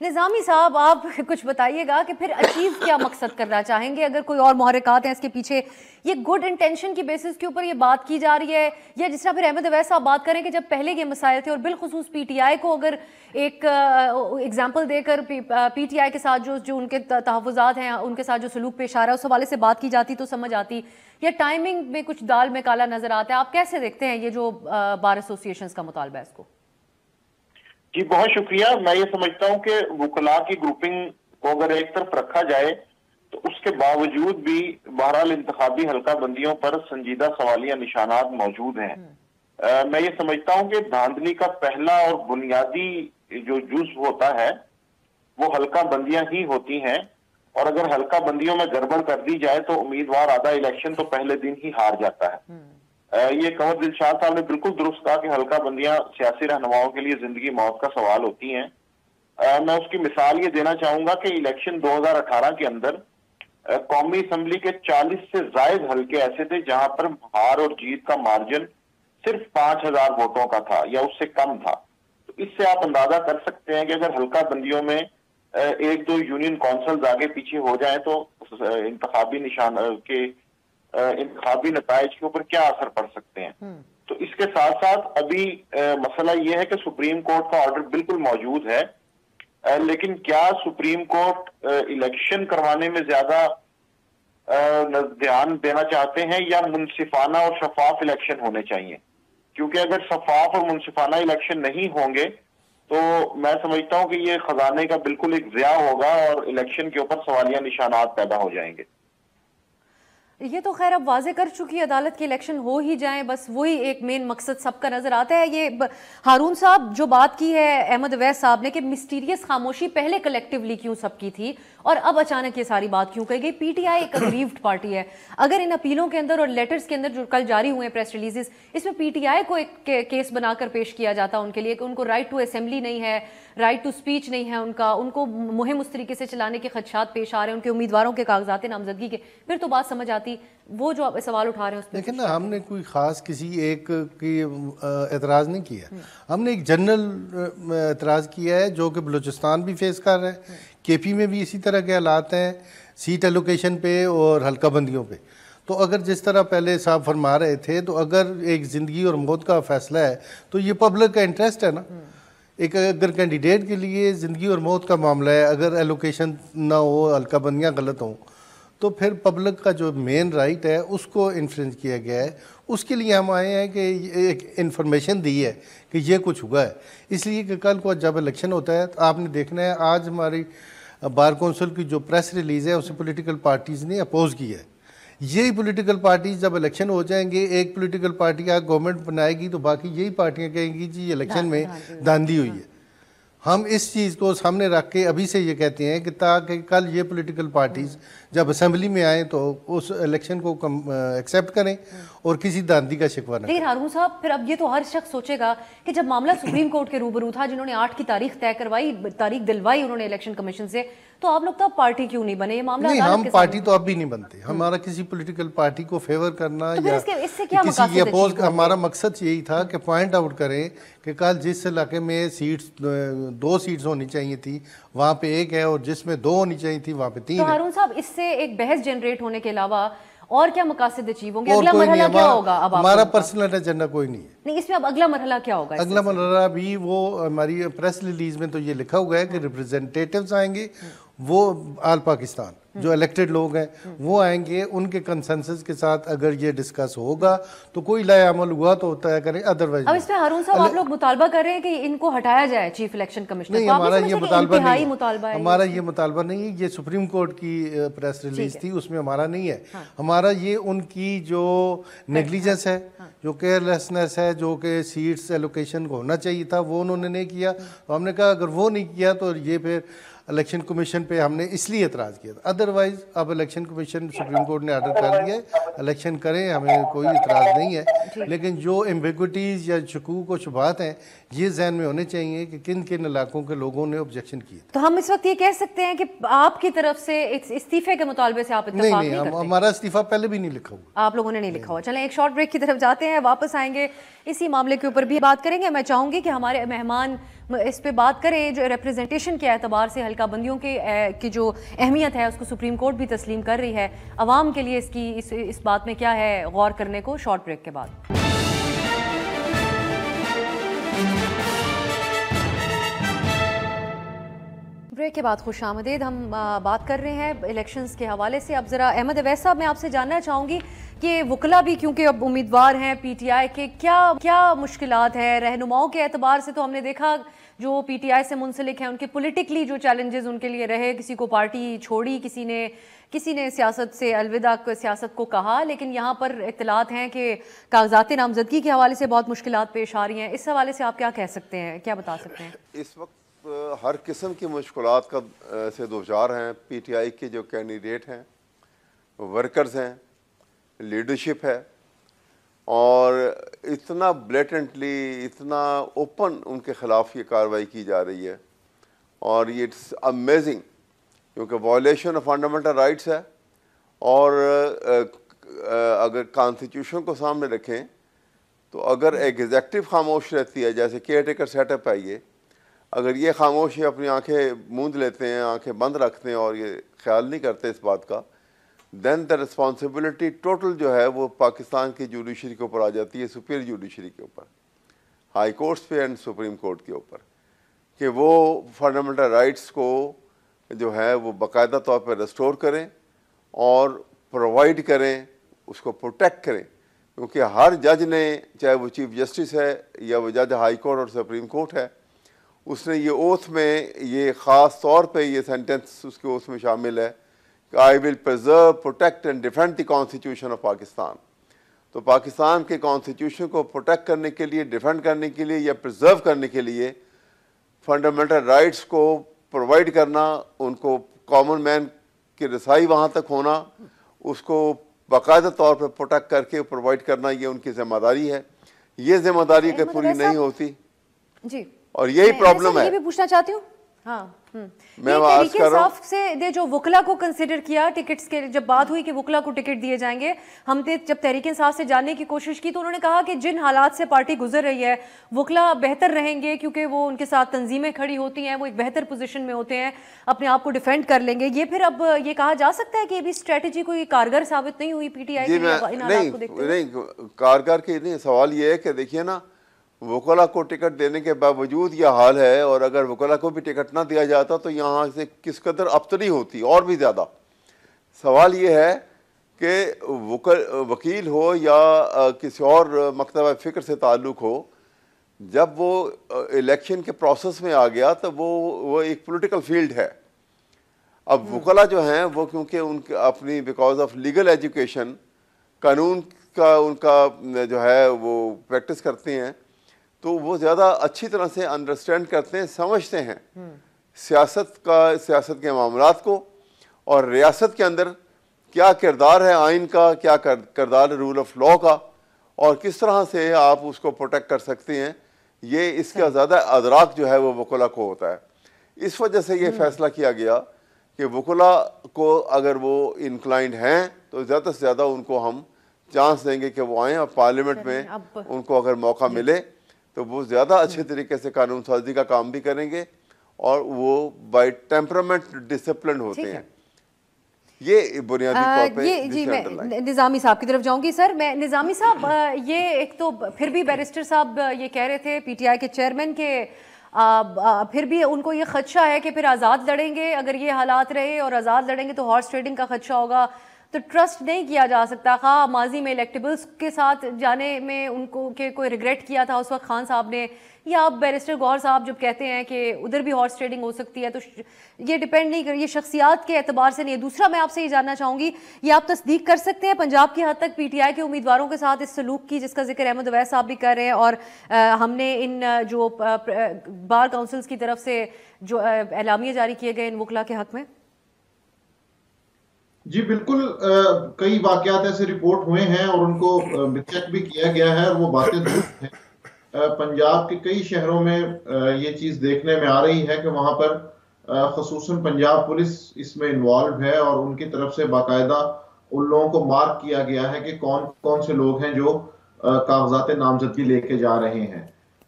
निज़ामी साहब, आप कुछ बताइएगा कि फिर अचीव क्या मकसद करना चाहेंगे? अगर कोई और मुहर्रिकात हैं इसके पीछे, ये गुड इंटेंशन की बेसिस के ऊपर ये बात की जा रही है, या जिस तरह फिर अहमद अवैस साहब बात करें कि जब पहले ये मसाइल थे और बिलखुसूस पीटीआई को अगर एक एग्जाम्पल देकर पीटीआई के साथ जो उनके तहफ़्फ़ुज़ात हैं, उनके साथ जो सलूक पेश आ रहा है उस हवाले से बात की जाती तो समझ आती, या टाइमिंग में कुछ दाल में काला नज़र आता है? आप कैसे देखते हैं ये जो बार एसोसिएशन का मुतालबा है इसको? जी बहुत शुक्रिया। मैं ये समझता हूँ कि वकला की ग्रुपिंग को अगर एक तरफ रखा जाए तो उसके बावजूद भी बहरहाल इंतखाबी हल्का बंदियों पर संजीदा सवालिया निशानात मौजूद हैं। मैं ये समझता हूँ कि धांधली का पहला और बुनियादी जो जुज होता है वो हल्का बंदियां ही होती हैं, और अगर हल्का बंदियों में गड़बड़ कर दी जाए तो उम्मीदवार आधा इलेक्शन तो पहले दिन ही हार जाता है। ये कंवर दिलशाद साहब ने बिल्कुल दुरुस्त कहा कि हल्का बंदियां सियासी रहनुमाओं के लिए जिंदगी मौत का सवाल होती हैं। मैं उसकी मिसाल ये देना चाहूंगा कि इलेक्शन 2018 के अंदर कौमी असम्बली के 40 से ज्यादा हल्के ऐसे थे जहां पर हार और जीत का मार्जिन सिर्फ 5000 वोटों का था या उससे कम था। तो इससे आप अंदाजा कर सकते हैं कि अगर हल्का बंदियों में एक दो यूनियन काउंसिल्स आगे पीछे हो जाए तो इंतखाबी नताइज के ऊपर क्या असर पड़ सकते हैं। तो इसके साथ साथ अभी मसला यह है कि सुप्रीम कोर्ट का ऑर्डर बिल्कुल मौजूद है, लेकिन क्या सुप्रीम कोर्ट इलेक्शन करवाने में ज्यादा ध्यान देना चाहते हैं या मुनसिफाना और शफाफ इलेक्शन होने चाहिए? क्योंकि अगर शफाफ और मुनसिफाना इलेक्शन नहीं होंगे तो मैं समझता हूं कि ये खजाने का बिल्कुल एक ज़िया होगा और इलेक्शन के ऊपर सवालिया निशानात पैदा हो जाएंगे। ये तो खैर अब वाजे कर चुकी अदालत के इलेक्शन हो ही जाए, बस वही एक मेन मकसद सबका नजर आता है। ये हारून साहब जो बात की है अहमद अवैस साहब ने कि मिस्टीरियस खामोशी पहले कलेक्टिवली क्यों सबकी थी और अब अचानक ये सारी बात क्यों कही गई? पीटीआई एक अग्रीव्ड पार्टी है। अगर इन अपीलों के अंदर और लेटर्स के अंदर जो कल जारी हुए प्रेस रिलीजेस, इसमें पीटीआई को एक केस बनाकर पेश किया जाता उनके लिए कि उनको राइट टू असेंबली नहीं है, राइट टू स्पीच नहीं है उनको मुहिम उस तरीके से चलाने के खदशात पेश आ रहे हैं उनके उम्मीदवारों के कागजात नामजदगी के, फिर तो बात समझ आती। वो जो आप सवाल उठा रहे हैं उसमें लेकिन ना हमने कोई खास किसी एक की एतराज़ नहीं किया, हमने एक जनरल एतराज़ किया है जो कि बलूचिस्तान भी फेस कर रहा है, केपी में भी इसी तरह के हालात हैं सीट एलोकेशन पे और हल्का बंदियों पे। तो अगर जिस तरह पहले साहब फरमा रहे थे, तो अगर एक ज़िंदगी और मौत का फैसला है तो ये पब्लिक का इंटरेस्ट है ना। एक अगर कैंडिडेट के लिए ज़िंदगी और मौत का मामला है, अगर एलोकेशन ना हो, हल्का बंदियाँ गलत हों, तो फिर पब्लिक का जो मेन राइट है उसको इन्फ्लुएंस किया गया है। उसके लिए हम आए हैं कि एक इन्फॉर्मेशन दी है कि ये कुछ हुआ है, इसलिए कि कल को जब इलेक्शन होता है तो आपने देखना है। आज हमारी बार कौंसिल की जो प्रेस रिलीज़ है उसे पॉलिटिकल पार्टीज़ ने अपोज़ किया है। यही पॉलिटिकल पार्टीज जब इलेक्शन हो जाएंगे, एक पॉलिटिकल पार्टी गवर्नमेंट बनाएगी तो बाकी यही पार्टियां कहेंगी जी इलेक्शन में धांधली हुई है। हम इस चीज़ को सामने रख के अभी से ये कहते हैं कि ताकि कल ये पॉलिटिकल पार्टीज जब असेंबली में आए तो उस इलेक्शन को एक्सेप्ट करें और किसी धांधली का शिकवा न करें। हारून साहब, फिर अब ये तो हर शख्स सोचेगा कि जब मामला सुप्रीम कोर्ट के रूबरू था, जिन्होंने 8 की तारीख तय करवाई, तारीख दिलवाई उन्होंने इलेक्शन कमीशन से, तो आप लोग तब पार्टी क्यों नहीं बने? ये मामला नहीं, हम पार्टी तो अब भी नहीं बनते। हमारा किसी पॉलिटिकल पार्टी को फेवर करना तो या इससे क्या किसी की अपोज, हमारा मकसद यही था कि पॉइंट आउट करें कि कल जिस इलाके में सीट्स 2 सीट्स होनी चाहिए थी वहाँ पे 1 है, और जिसमें 2 होनी चाहिए थी वहाँ पे 3 है। हारून साहब, इससे एक बहस जनरेट होने के अलावा और क्या मकासद अचीव होंगे? अगला मरहला क्या होगा? अब हमारा पर्सनल एजेंडा कोई नहीं है। नहीं, इसमें अब अगला मरहला क्या होगा? अगला मरहला भी वो हमारी प्रेस रिलीज में तो ये लिखा हुआ है कि रिप्रेजेंटेटिव्स आएंगे, वो आल पाकिस्तान जो इलेक्टेड लोग हैं वो आएंगे, उनके कंसेंसस के साथ अगर ये डिस्कस होगा तो कोई लाए अमल हुआ तो तय करें, अदरवाइज। अब इसमें हारून साहब आप लोग मुतालबा कर रहे हैं कि इनको हटाया जाए चीफ इलेक्शन कमिश्नर? नहीं, हमारा ये मुतालबा नहीं है। हमारा ये मुतालबा नहीं है, ये सुप्रीम कोर्ट की प्रेस रिलीज थी, उसमें हमारा नहीं है। हमारा ये उनकी जो नेग्लिजेंस है, जो केयरलेसनेस है, जो कि सीट्स एलोकेशन को होना चाहिए था वो उन्होंने नहीं किया। तो हमने कहा अगर वो नहीं किया तो ये फिर इलेक्शन कमीशन पे हमने इसलिए एतराज़ किया था। अदरवाइज अब इलेक्शन कमीशन, सुप्रीम कोर्ट ने ऑर्डर कर दिया है, इलेक्शन करें, हमें कोई एतराज़ नहीं है। लेकिन जो एम्बिग्विटीज़ या शकूक व शुबहात हैं ये जहन में होने चाहिए कि किन किन इलाकों के लोगों ने ऑब्जेक्शन किए। तो हम इस वक्त ये कह सकते हैं कि आपकी तरफ से इस्तीफे के मुतालबे से आप इत्तेफाक नहीं करते? हमारा इस्तीफा पहले भी नहीं लिखा हुआ। आप लोगों ने नहीं लिखा हुआ। चलें एक शॉर्ट ब्रेक की तरफ जाते हैं, वापस आएंगे, इसी मामले के ऊपर भी बात करेंगे। मैं चाहूंगी कि हमारे मेहमान इस पे बात करें, जो रिप्रेजेंटेशन के एतबार से हल्का बंदियों की जो अहमियत है उसको सुप्रीम कोर्ट भी तस्लीम कर रही है। अवाम के लिए इस बात में क्या है गौर करने को? शॉर्ट ब्रेक के बाद। ब्रेक के बाद खुश आमदीद। हम बात कर रहे हैं इलेक्शंस के हवाले से। अब ज़रा अहमद अवैस साहब, मैं आपसे जानना चाहूँगी कि वकला भी क्योंकि अब उम्मीदवार हैं पीटीआई के, क्या मुश्किलात हैं रहनुमाओं के एतबार से? तो हमने देखा जो पीटीआई से मुंसलिक हैं उनके पॉलिटिकली जो चैलेंजेस उनके लिए रहे, किसी को पार्टी छोड़ी, किसी ने सियासत से अलविदा सियासत को कहा, लेकिन यहाँ पर इत्तलात हैं कि कागजात नामजदगी के हवाले से बहुत मुश्किलात पेश आ रही हैं। इस हवाले से आप क्या कह सकते हैं, क्या बता सकते हैं? इस वक्त हर किस्म की मुश्किलात का से दोचार हैं पीटीआई के जो कैंडिडेट हैं, वर्कर्स हैं, लीडरशिप है, और इतना ब्लेटेंटली, इतना ओपन उनके ख़िलाफ़ ये कार्रवाई की जा रही है। और ये इट्स अमेजिंग, क्योंकि वायलेशन ऑफ फंडामेंटल राइट्स है। और अगर कॉन्स्टिट्यूशन को सामने रखें तो अगर एग्जेक्टिव खामोश रहती है, जैसे केयर टेकर सेटअप है ये, अगर ये खामोश अपनी आंखें मूंद लेते हैं, आंखें बंद रखते हैं और ये ख्याल नहीं करते इस बात का, देन द रिस्पॉन्सिबिलिटी टोटल जो है वो पाकिस्तान की जुडिशरी के ऊपर आ जाती है, सुपीरियर जुडिशरी के ऊपर, हाई कोर्ट्स पे एंड सुप्रीम कोर्ट के ऊपर, कि वो फंडामेंटल राइट्स को जो है वो बाकायदा तौर पर रिस्टोर करें और प्रोवाइड करें, उसको प्रोटेक्ट करें। क्योंकि हर जज ने, चाहे वो चीफ जस्टिस है या वो जज हाई कोर्ट और सुप्रीम कोर्ट है, उसने ये ओथ में, ये ख़ास तौर पे ये सेंटेंस उसके ओथ में शामिल है कि I will preserve, protect and defend the constitution of Pakistan. तो पाकिस्तान के कॉन्स्टिट्यूशन को प्रोटेक्ट करने के लिए, डिफेंड करने के लिए या प्रिजर्व करने के लिए फंडामेंटल राइट्स को प्रोवाइड करना, उनको कॉमन मैन की रसाई वहाँ तक होना, उसको बाकायदा तौर पर प्रोटेक्ट करके प्रोवाइड करना, ये उनकी जिम्मेदारी है। ये जिम्मेदारी अगर पूरी नहीं होती जी, और यही प्रॉब्लम है। ये भी पूछना चाहती हूँ, हाँ, मैं आज कर रहा हूँ से जो वकला को कंसिडर किया टिकट्स के, जब बात हुई कि वकला को टिकट दिए जाएंगे, हमने जब तहरीक इंसाफ से जानने की कोशिश की तो उन्होंने कहा कि जिन हालात से पार्टी गुजर रही है वकला बेहतर रहेंगे, क्योंकि वो उनके साथ तंजीमें खड़ी होती हैं, वो एक बेहतर पोजीशन में होते हैं, अपने आप को डिफेंड कर लेंगे। ये फिर अब ये कहा जा सकता है कि ये भी स्ट्रेटजी कोई कारगर साबित नहीं हुई पीटीआई के लिए? नहीं, कारगर की नहीं, सवाल ये है कि देखिए ना, वकला को टिकट देने के बावजूद यह हाल है, और अगर वकला को भी टिकट ना दिया जाता तो यहाँ से किस कदर अबतरी होती, और भी ज़्यादा। सवाल ये है कि वकील हो या किसी और मकतब फ़िक्र से ताल्लुक़ हो, जब वो इलेक्शन के प्रोसेस में आ गया तो वो एक पॉलिटिकल फील्ड है। अब वकला जो हैं वो क्योंकि उनके अपनी बिकॉज ऑफ लीगल एजुकेशन, कानून का उनका जो है वो प्रैक्टिस करते हैं, तो वो ज़्यादा अच्छी तरह से अंडरस्टैंड करते हैं, समझते हैं सियासत के मामलात को, और रियासत के अंदर क्या किरदार है आइन का, क्या किरदार है रूल ऑफ लॉ का, और किस तरह से आप उसको प्रोटेक्ट कर सकते हैं। ये इसका ज़्यादा अदराक जो है वो वकला को होता है। इस वजह से ये फैसला किया गया कि वकला को अगर वो इंक्लाइंड हैं तो ज़्यादा से ज़्यादा उनको हम चांस देंगे कि वो आएँ और पार्लियामेंट में उनको अगर मौका मिले तो वो ज़्यादा अच्छे तरीके से कानून साजी का काम भी करेंगे और वो बाय टेम्परामेंट डिसिप्लिन होते हैं। ये बुनियादी तौर पे ये जी मैं निज़ामी साहब की तरफ जाऊंगी। सर मैं निज़ामी साहब, ये एक तो फिर भी बैरिस्टर साहब ये कह रहे थे पीटीआई के चेयरमैन के फिर भी उनको ये खदशा है कि फिर आज़ाद लड़ेंगे, अगर ये हालात रहे और आज़ाद लड़ेंगे तो हॉर्स ट्रेडिंग का खदशा होगा, तो ट्रस्ट नहीं किया जा सकता। हाँ, माजी में इलेक्टेबल्स के साथ जाने में उनको के कोई रिग्रेट किया था उस वक्त खान साहब ने, या अब बैरिस्टर गौहर साहब जब कहते हैं कि उधर भी हॉर्स ट्रेडिंग हो सकती है, तो ये डिपेंड नहीं कर, ये शख्सियात के एतबार से नहीं है। दूसरा मैं आपसे ये जानना चाहूँगी, ये आप तस्दीक कर सकते हैं पंजाब की हद तक पीटीआई के उम्मीदवारों के साथ इस सलूक की जिसका जिक्र अहमद अवैस साहब भी कर रहे हैं, और हमने इन जो बार काउंसिल्स की तरफ से जो एलामिया जारी किए गए इन वकला के हक में? जी बिल्कुल, कई वाकयात ऐसे रिपोर्ट हुए हैं और उनको चेक भी किया गया है और वो बातें दुरुस्त हैं। पंजाब के कई शहरों में ये चीज़ देखने में आ रही है कि वहाँ पर ख़ुसूसन पंजाब पुलिस इसमें इन्वॉल्व है और उनकी तरफ से बाकायदा उन लोगों को मार्क किया गया है कि कौन कौन से लोग हैं जो कागजात नामजदगी लेके जा रहे हैं।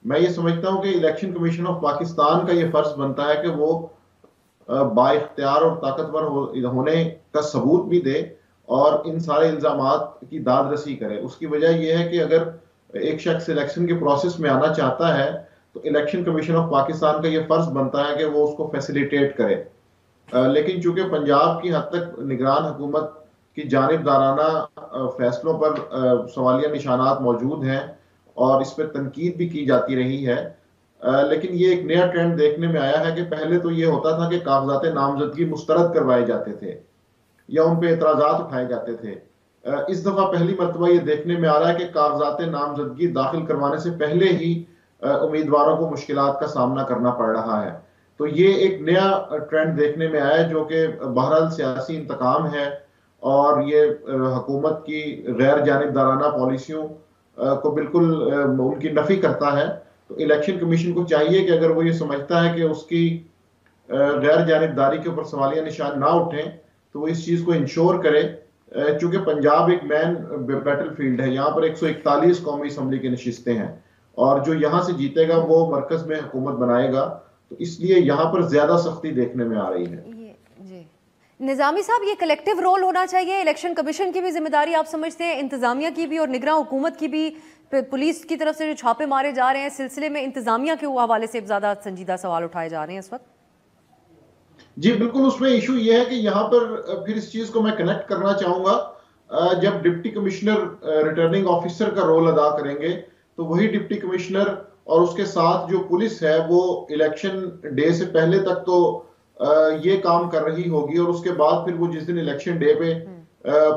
मैं ये समझता हूँ कि इलेक्शन कमीशन ऑफ पाकिस्तान का ये फ़र्ज बनता है कि वो बाइख्तियार और ताकतवर होने का सबूत भी दे और इन सारे इल्जामात की दाद रसी करे। उसकी वजह यह है कि अगर एक शख्स इलेक्शन के प्रोसेस में आना चाहता है तो इलेक्शन कमीशन ऑफ पाकिस्तान का यह फर्ज बनता है कि वो उसको फैसिलिटेट करे। लेकिन चूंकि पंजाब की हद तक निगरान हुकूमत की जानिबदाराना फैसलों पर सवालिया निशानात मौजूद हैं और इस पर तनकीद भी की जाती रही है, लेकिन ये एक नया ट्रेंड देखने में आया है कि पहले तो ये होता था कि कागजात नामजदगी मुस्तरद करवाए जाते थे या उन पे एतराजात उठाए जाते थे। इस दफा पहली मरतबा ये देखने में आ रहा है कि कागजात नामजदगी दाखिल करवाने से पहले ही उम्मीदवारों को मुश्किलात का सामना करना पड़ रहा है। तो ये एक नया ट्रेंड देखने में आया है जो कि बहरहाल सियासी इंतकाम है और ये हुकूमत की गैर जानिबदाराना पॉलिसियों को बिल्कुल उनकी नफी करता है। तो इलेक्शन कमीशन को चाहिए कि अगर वो ये समझता है कि उसकी गैर जानिबदारी के ऊपर सवालिया निशान ना उठें तो वो इस चीज़ को इंश्योर करे। चूंकि पंजाब एक मैन बैटल फील्ड है, यहाँ पर 141 कौमी असम्बली की नशिस्तें हैं और जो यहाँ से जीतेगा वो मरकज में हुकूमत बनाएगा, तो इसलिए यहाँ पर ज्यादा सख्ती देखने में आ रही है। निज़ामी साहब, ये कलेक्टिव रोल होना चाहिए, इलेक्शन कमीशन की भी जिम्मेदारी आप समझते हैं, इंतजामिया की भी और निगरान हुकूमत की भी, पुलिस की तरफ से जो छापे मारे जा रहे हैं सिलसिले में इंतजामिया के हवाले से ज्यादा संजीदा सवाल उठाए जा रहे हैं इस वक्त? जी बिल्कुल, उसमें इशू ये है कि यहाँ पर फिर इस चीज को मैं कनेक्ट करना चाहूंगा। जब डिप्टी कमिश्नर रिटर्निंग ऑफिसर का रोल अदा करेंगे तो वही डिप्टी कमिश्नर और उसके साथ जो पुलिस है वो इलेक्शन डे से पहले तक तो ये काम कर रही होगी और उसके बाद फिर वो जिस दिन इलेक्शन डे पे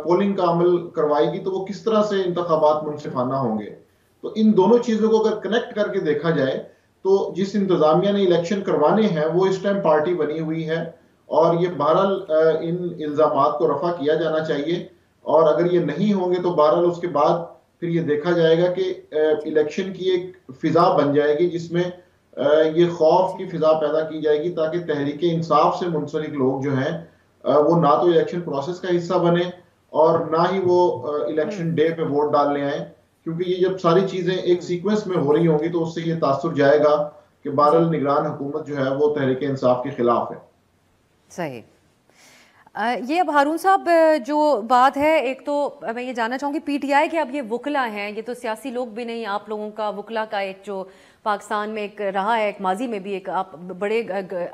पोलिंग का अमल करवाएगी तो वो किस तरह से इंतखाबात मुनसिफाना होंगे। तो इन दोनों चीजों को अगर कनेक्ट करके देखा जाए तो जिस इंतजामिया ने इलेक्शन करवाने हैं वो इस टाइम पार्टी बनी हुई है और ये बहरहाल इन इल्जामात को रफा किया जाना चाहिए और अगर ये नहीं होंगे तो बहरहाल उसके बाद फिर ये देखा जाएगा कि इलेक्शन की एक फिजा बन जाएगी जिसमें ये खौफ की फिजा पैदा की जाएगी ताकि तहरीक इंसाफ से मुंसलिक लोग जो हैं वो ना तो इलेक्शन प्रोसेस का हिस्सा बने और ना ही वो इलेक्शन डे पे वोट डालने आए, क्योंकि ये जब सारी चीजें एक सीक्वेंस में हो रही होंगी तो उससे ये तासुर जाएगा कि बहरहाल निगरान हुकूमत जो है वो तहरीक इंसाफ के खिलाफ है। सही। ये अब हारून साहब जो बात है, एक तो मैं ये जानना चाहूँगी पीटीआई के अब ये वकला हैं, ये तो सियासी लोग भी नहीं, आप लोगों का वकला का एक जो पाकिस्तान में एक रहा है, एक माजी में भी एक आप बड़े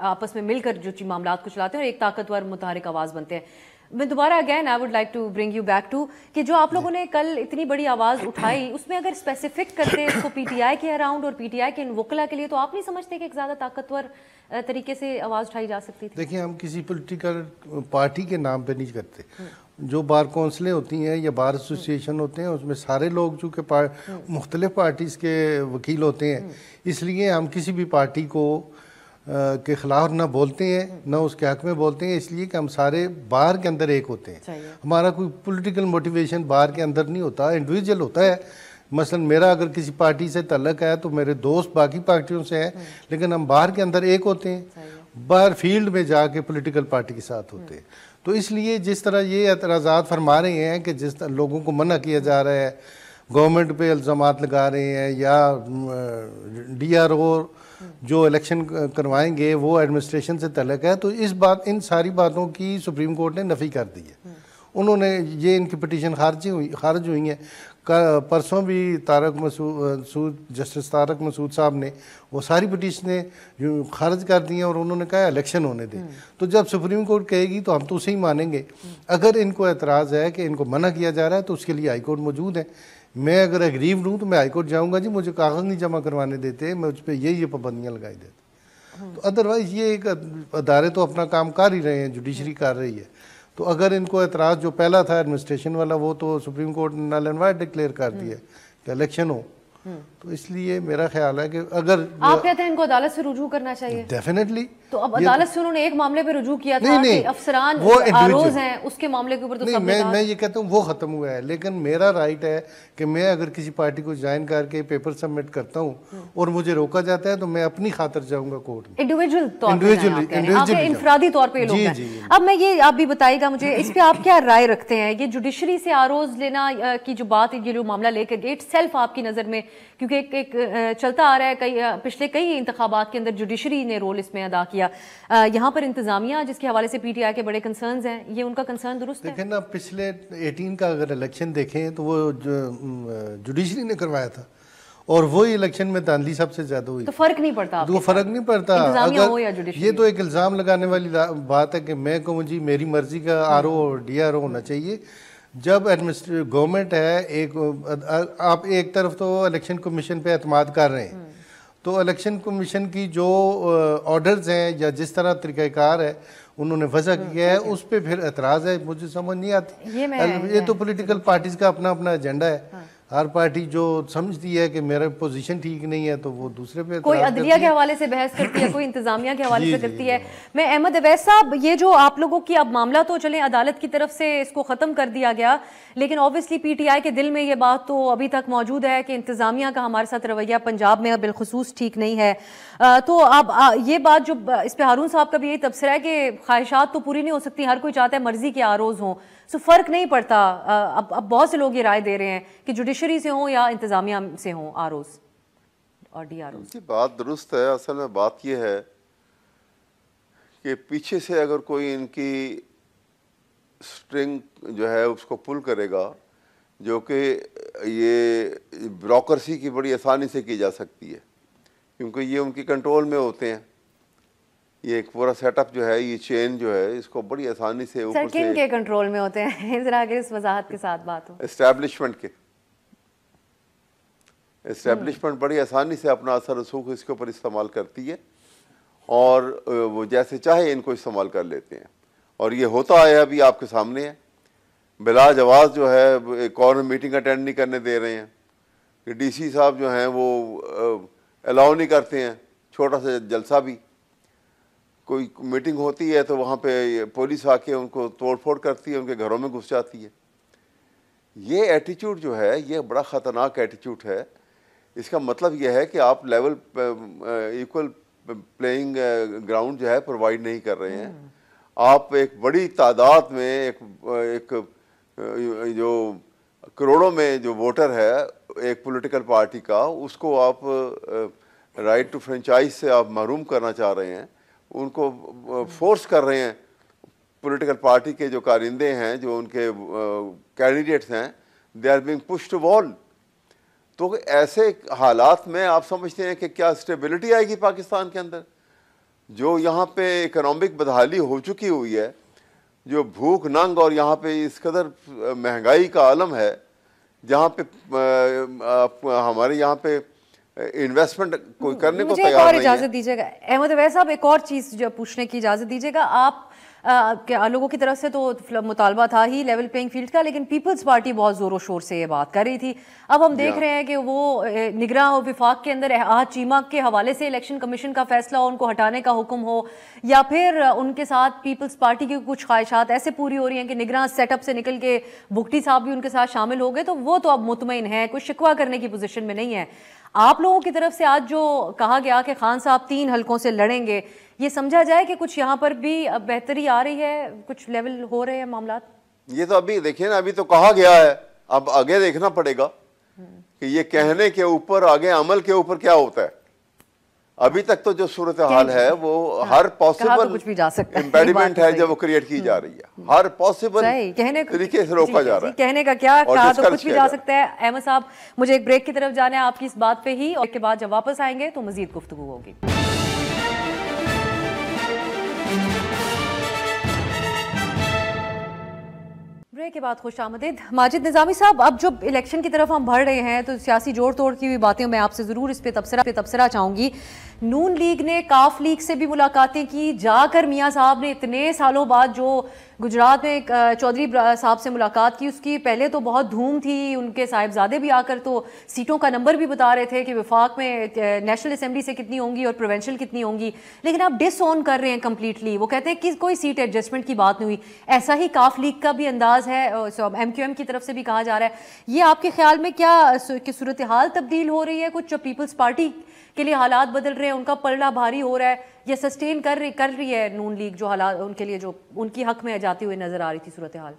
आपस में मिलकर जो मामलात को चलाते हैं और एक ताकतवर मुतहरिक आवाज़ बनते हैं। मैं दोबारा again I would like to bring you back to कि जो आप लोगों ने कल इतनी बड़ी आवाज़ उठाई उसमें अगर स्पेसिफिक करते इसको पीटीआई के अराउंड और पीटीआई के इन वकला के लिए, तो आप नहीं समझते कि एक ज़्यादा ताकतवर तरीके से आवाज़ उठाई जा सकती थी? देखिए, हम किसी पॉलिटिकल पार्टी के नाम पे नहीं करते। जो बार कौंसलें होती हैं या बार एसोसिएशन होते हैं उसमें सारे लोग चूँकि मुख्तलिफ पार्टीज़ के वकील होते हैं, इसलिए हम किसी भी पार्टी को के खिलाफ ना बोलते हैं ना उसके हक में बोलते हैं, इसलिए कि हम सारे बाहर के अंदर एक होते हैं। हमारा कोई पॉलिटिकल मोटिवेशन बाहर के अंदर नहीं होता, इंडिविजुअल होता है। मसलन मेरा अगर किसी पार्टी से तल्लक है तो मेरे दोस्त बाकी पार्टियों से हैं, लेकिन हम बाहर के अंदर एक होते हैं। बाहर फील्ड में जाके पॉलिटिकल पार्टी के साथ होते हैं। तो इसलिए जिस तरह ये एतराज़ात फरमा रहे हैं कि जिस तरह लोगों को मना किया जा रहा है, गवर्नमेंट पे इल्ज़ामात लगा रहे हैं, या DRO जो इलेक्शन करवाएंगे वो एडमिनिस्ट्रेशन से तल्लक है, तो इन सारी बातों की सुप्रीम कोर्ट ने नफ़ी कर दी है। उन्होंने ये इनकी पिटीशन खारिज हुई है। परसों भी जस्टिस तारक मसूद साहब ने वो सारी पिटीशनें खारिज कर दी हैं और उन्होंने कहा इलेक्शन होने दें। तो जब सुप्रीम कोर्ट कहेगी तो हम तो उसे ही मानेंगे। अगर इनको एतराज़ है कि इनको मना किया जा रहा है तो उसके लिए हाई कोर्ट मौजूद है। मैं अगर एग्रीव हूँ तो मैं हाई कोर्ट जाऊँगा, जी मुझे कागज़ नहीं जमा करवाने देते, मैं उस पर ये पाबंदियाँ लगाई देता। तो अदरवाइज़ ये एक अदारे तो अपना काम कर ही रहे हैं, जुडिशरी कर रही है। तो अगर इनको एतराज़ जो पहला था एडमिनिस्ट्रेशन वाला, वो तो सुप्रीम कोर्ट ने नल एंड वाइड डिक्लेयर कर दिया कि इलेक्शन हो। तो इसलिए मेरा ख्याल है कि अगर आप कहते हैं इनको अदालत से रुजू करना चाहिए, डेफिनेटली। तो अब अदालत से उन्होंने एक मामले पे रुजू किया था कि अफसरान आरोज हैं, उसके मामले के ऊपर तो नहीं, मैं ये कहता हूँ वो खत्म हुआ है। लेकिन मेरा राइट है कि मैं अगर किसी पार्टी को ज्वाइन करके पेपर सबमिट करता हूँ और मुझे रोका जाता है तो मैं अपनी खातिर जाऊंगा कोर्ट में, इंडिविजुअल इंफरादी तौर पर लोग हैं। अब मैं ये आप भी बताइएगा मुझे, इस पे आप क्या राय रखते हैं? ये जुडिशरी से आरोज लेना की जो बात है, ये जो मामला लेकर गए, सेल्फ आपकी नज़र में, क्योंकि एक चलता आ रहा है पिछले कई इंतखाबात के अंदर जुडिशरी ने रोल इसमें अदा किया, यहाँ पर इंतजामिया जिसके हवाले से PTI के बड़े कंसर्न्स हैं, ये उनका कंसर्न दुरुस्त है? देखें ना, पिछले 18 का अगर इलेक्शन देखें तो वो जुडिशरी ने करवाया था और वही इलेक्शन में धांधली सबसे ज्यादा हुई। तो फर्क नहीं पड़ता? तो फर्क नहीं पड़ता। अगर ये तो एक इल्जाम लगाने वाली बात है कि मैं कहूँ जी मेरी मर्जी का RO और DRO होना चाहिए। जब गवर्नमेंट है, आप एक तरफ तो इलेक्शन कमीशन पे एतमाद कर रहे हैं, तो इलेक्शन कमीशन की जो ऑर्डर्स हैं या जिस तरह तरीक़ाकार है उन्होंने वजह किया है, उस पर फिर एतराज़ है, मुझे समझ नहीं आती। ये तो पॉलिटिकल पार्टीज का अपना अपना एजेंडा है। हर पार्टी जो समझती है कि मेरा पोजीशन ठीक नहीं है तो वो दूसरे पे, कोई अदलिया के हवाले से बहस करती है, कोई इंतजामिया के हवाले से करती है। मैं अहमद अवैस साहब, ये जो आप लोगों की अब मामला तो चलें अदालत की तरफ से इसको ख़त्म कर दिया गया, लेकिन ऑब्वियसली PTI के दिल में ये बात तो अभी तक मौजूद है कि इंतजामिया का हमारे साथ रवैया पंजाब में बिलखुसूस ठीक नहीं है। तो अब ये बात जो इस पर हारून साहब का भी यही तबसरा है कि ख्वाहिशात तो पूरी नहीं हो सकती, हर कोई चाहता है मर्जी के आरोज हों, सो फर्क नहीं पड़ता। अब बहुत से लोग ये राय दे रहे हैं कि जुडिशरी से हों या इंतजामिया से हों आरोज और DROs। की बात दुरुस्त है। असल में बात ये है कि पीछे से अगर कोई इनकी स्ट्रिंग जो है उसको पुल करेगा, जो कि ये ब्यूरोक्रेसी की बड़ी आसानी से की जा सकती है, क्योंकि ये उनकी कंट्रोल में होते हैं। ये एक पूरा सेटअप जो है, ये चेन जो है, इसको बड़ी आसानी से ऊपर से के कंट्रोल में होते हैं, जरा आगे इस वजाहत के साथ बात हो। एस्टैब्लिशमेंट बड़ी आसानी से अपना असर रसूख इसके ऊपर इस्तेमाल करती है और वो जैसे चाहे इनको इस्तेमाल कर लेते हैं। और ये होता है अभी आपके सामने है। बिला जवाब जो है एक और मीटिंग अटेंड नहीं करने दे रहे हैं कि DC साहब जो हैं वो अलाउ नहीं करते हैं छोटा सा जलसा भी। कोई मीटिंग होती है तो वहाँ पे पुलिस आके उनको तोड़ फोड़ करती है, उनके घरों में घुस जाती है। ये एटीट्यूड जो है ये बड़ा ख़तरनाक एटीट्यूड है। इसका मतलब यह है कि आप लेवल इक्वल प्लेइंग ग्राउंड जो है प्रोवाइड नहीं कर रहे हैं। आप एक बड़ी तादाद में एक जो करोड़ों में जो वोटर है एक पॉलिटिकल पार्टी का, उसको आप राइट टू फ्रेंचाइज से आप महरूम करना चाह रहे हैं, उनको फोर्स कर रहे हैं। पॉलिटिकल पार्टी के जो कारिंदे हैं, जो उनके कैंडिडेट्स हैं, they are being pushed to wall. तो ऐसे हालात में आप समझते हैं कि क्या स्टेबिलिटी आएगी पाकिस्तान के अंदर? जो यहाँ पे इकोनॉमिक बदहाली हो चुकी हुई है, जो भूख नंग और यहाँ पे इस कदर महंगाई का आलम है, जहाँ पे हमारे यहाँ पे इन्वेस्टमेंट कोई करने को तैयार नहीं है। इजाजत दीजिएगा अहमद अवैस साहब, एक और चीज जो पूछने की इजाजत दीजिएगा। आप लोगों की तरफ से तो मुतालबा था ही लेवल प्लेइंग फील्ड का, लेकिन पीपल्स पार्टी बहुत जोरों शोर से ये बात कर रही थी। अब हम देख रहे हैं कि वो निगरान और विफाक के अंदर आहद चीमा के हवाले से इलेक्शन कमीशन का फैसला हो, उनको हटाने का हुक्म हो, या फिर उनके साथ पीपल्स पार्टी की कुछ ख्वाहिशात ऐसे पूरी हो रही हैं कि निगरान सेटअप से निकल के भुगटी साहब भी उनके साथ शामिल हो गए, तो वो तो अब मुतमईन है, कोई शिकवा करने की पोजीशन में नहीं है। आप लोगों की तरफ से आज जो कहा गया कि खान साहब 3 हलकों से लड़ेंगे, ये समझा जाए कि कुछ यहाँ पर भी बेहतरी आ रही है, कुछ लेवल हो रहे हैं मामला? ये तो अभी देखिए ना, अभी तो कहा गया है, अब आगे देखना पड़ेगा कि ये कहने के ऊपर आगे अमल के ऊपर क्या होता है। अभी तक तो जो सूरत हाल है वो हर पॉसिबल इम्पेडिमेंट है जो वो क्रिएट की जा रही है, हर पॉसिबल तरीके से रोका जा रहा है। कहने का क्या, कहा तो कुछ भी जा सकता है। अहमद साहब, मुझे एक ब्रेक की तरफ जाना है आपकी इस बात पे ही, और के बाद जब वापस आएंगे तो मजीद गुफ्तगू होगी। ब्रेक के बाद खुश आमदीद। माजिद निज़ामी साहब, अब जो इलेक्शन की तरफ हम बढ़ रहे हैं तो सियासी जोड़ तोड़ की भी बातें मैं आपसे ज़रूर इस पे तबसरा चाहूँगी। नून लीग ने काफ लीग से भी मुलाकातें की, जाकर मियाँ साहब ने इतने सालों बाद जो गुजरात में चौधरी साहब से मुलाकात की, उसकी पहले तो बहुत धूम थी, उनके साहिबजादे भी आकर तो सीटों का नंबर भी बता रहे थे कि वफाक में नेशनल असेंबली से कितनी होंगी और प्रोविंशियल कितनी होंगी, लेकिन आप डिसऑन कर रहे हैं कम्प्लीटली। वो कहते हैं कि कोई सीट एडजस्टमेंट की बात नहीं हुई। ऐसा ही काफ लीग का भी अंदाज है, MQM की तरफ से भी कहा जा रहा है। ये आपके ख्याल में क्या कि सूरत हाल तब्दील हो रही है, कुछ जो पीपल्स पार्टी के लिए हालात बदल रहे हैं, उनका पलड़ा भारी हो रहा है, या सस्टेन कर रही है नून लीग जो हालात उनके लिए जो उनकी हक में जाती हुई नजर आ रही थी सूरत हाल?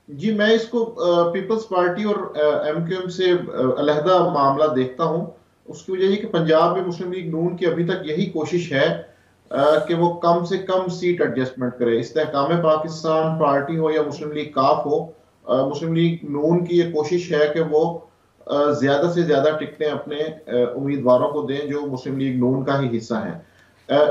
जी, मैं इसको पीपल्स पार्टी और MQM से अलहदा मामला देखता हूं। उसकी वजह ये कि पंजाब में मुस्लिम लीग नून की अभी तक यही कोशिश है कि वो कम से कम सीट एडजस्टमेंट करे। इस्तेहकाम पाकिस्तान पार्टी हो या मुस्लिम लीग काफ हो, मुस्लिम लीग नून की ये कोशिश है कि वो ज्यादा से ज्यादा टिकटें अपने उम्मीदवारों को दें जो मुस्लिम लीग नून का ही हिस्सा है।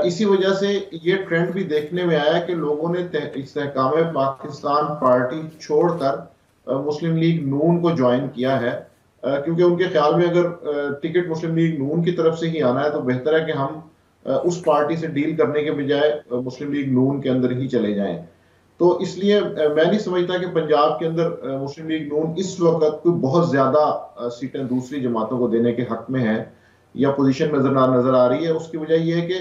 इसी वजह से ये ट्रेंड भी देखने में आया कि लोगों ने इस्तेहकाम पाकिस्तान पार्टी छोड़कर मुस्लिम लीग नून को ज्वाइन किया है, क्योंकि उनके ख्याल में अगर टिकट मुस्लिम लीग नून की तरफ से ही आना है तो बेहतर है कि हम उस पार्टी से डील करने के बजाय मुस्लिम लीग नून के अंदर ही चले जाएं। तो इसलिए मैं नहीं समझता कि पंजाब के अंदर मुस्लिम लीग नून इस वक्त कोई बहुत ज्यादा सीटें दूसरी जमातों को देने के हक में है या पोजीशन नजर आ रही है। उसकी वजह यह है कि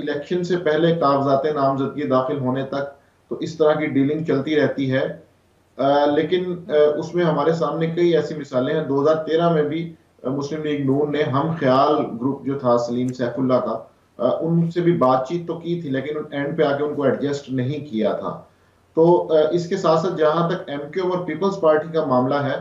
इलेक्शन से पहले कागजात नामजदगी दाखिल होने तक तो इस तरह की डीलिंग चलती रहती है, लेकिन उसमें हमारे सामने कई ऐसी मिसालें हैं। 2013 में भी मुस्लिम लीग नून ने हम ख्याल ग्रुप जो था सलीम सैफुल्ला का, उनसे भी बातचीत तो की थी, लेकिन एंड पे आके उनको एडजस्ट नहीं किया था। तो इसके साथ साथ जहां तक MQM और पीपल्स पार्टी का मामला है,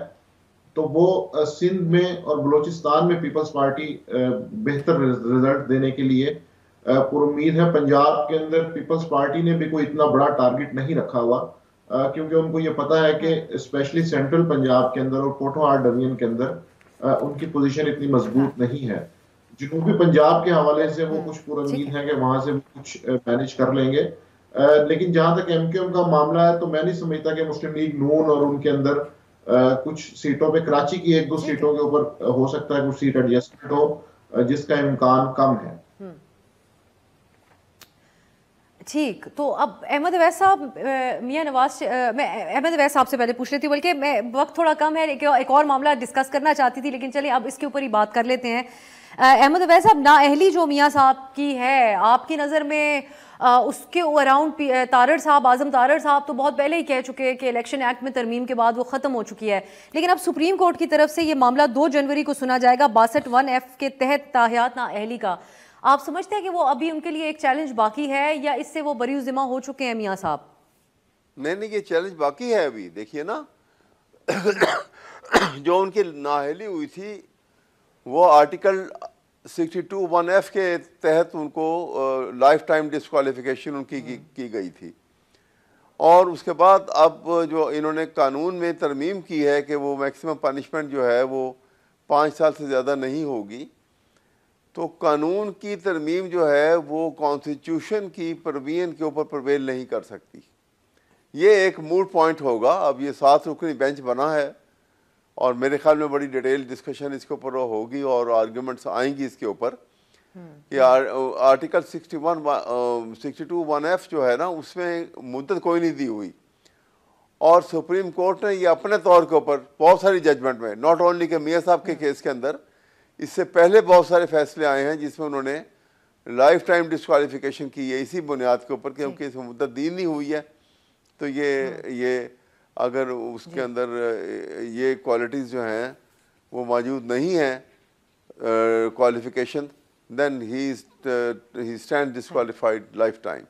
तो वो सिंध में और बलोचिस्तान में पीपल्स पार्टी बेहतर रिजल्ट देने के लिए पुरुम्मीद है। पंजाब के अंदर पीपल्स पार्टी ने भी कोई इतना बड़ा टारगेट नहीं रखा हुआ, क्योंकि उनको ये पता है कि स्पेशली सेंट्रल पंजाब के अंदर और पोठोहार डिवीजन के अंदर उनकी पोजीशन इतनी मजबूत नहीं है। जनूबी पंजाब के हवाले से वो कुछ पुरुम्मीद है कि वहां से वो कुछ मैनेज कर लेंगे, लेकिन जहां तक MQM का मामला है तो मैं नहीं समझता कि मुस्लिम लीग नून और उनके अंदर कुछ सीटों पे, कराची की 1-2 सीटों के ऊपर हो सकता है कुछ सीट एडजस्टमेंट हो, जिसका इम्कान कम है। ठीक, तो अब अहमद अवैस साहब, मियां नवाज, मैं अहमद अवैस साहब से पहले पूछ रही थी, बल्कि मैं वक्त थोड़ा कम है, एक और मामला डिस्कस करना चाहती थी, लेकिन चलिए अब इसके ऊपर ही बात कर लेते हैं। अहमद अवैस साहब, नाअहली जो मियां साहब की है, आपकी नज़र में उसके अराउंड तारड़ साहब, आजम तारड़ साहब तो बहुत पहले ही कह चुके हैं कि इलेक्शन एक्ट में तरमीम के बाद वो ख़त्म हो चुकी है, लेकिन अब सुप्रीम कोर्ट की तरफ से ये मामला 2 जनवरी को सुना जाएगा 62(1)(f) के तहत ताहियात नाअहली का। आप समझते हैं कि वो अभी उनके लिए एक चैलेंज बाकी है या इससे वो बरी ज़िम्मा हो चुके हैं मियां साहब? नहीं, ये चैलेंज बाकी है अभी। देखिए ना, जो उनकी नाअहली हुई थी वो आर्टिकल 62(1)(f) के तहत उनको लाइफ टाइम डिस्क्वालिफिकेशन उनकी की गई थी, और उसके बाद अब जो इन्होंने कानून में तरमीम की है कि वो मैक्सिमम पनिशमेंट जो है वो 5 साल से ज़्यादा नहीं होगी, तो कानून की तरमीम जो है वो कॉन्स्टिट्यूशन की परवीन के ऊपर प्रवेल नहीं कर सकती। ये एक मूड पॉइंट होगा। अब ये 7 रुकनी बेंच बना है और मेरे ख्याल में बड़ी डिटेल डिस्कशन इसके ऊपर होगी और आर्ग्यूमेंट्स आएंगी इसके ऊपर कि आर्टिकल 62(1)(f) जो है ना, उसमें मुद्दत कोई नहीं दी हुई, और सुप्रीम कोर्ट ने ये अपने तौर के ऊपर बहुत सारी जजमेंट में, नॉट ओनली के मियाँ साहब के केस के अंदर, इससे पहले बहुत सारे फैसले आए हैं जिसमें उन्होंने लाइफ टाइम डिस्क्वालिफिकेशन की है इसी बुनियाद के ऊपर, क्योंकि इसमें मुद्दत दी नहीं हुई है। तो ये अगर उसके अंदर ये क्वालिटीज़ जो हैं वो मौजूद नहीं हैं, qualification, then he stand disqualified lifetime.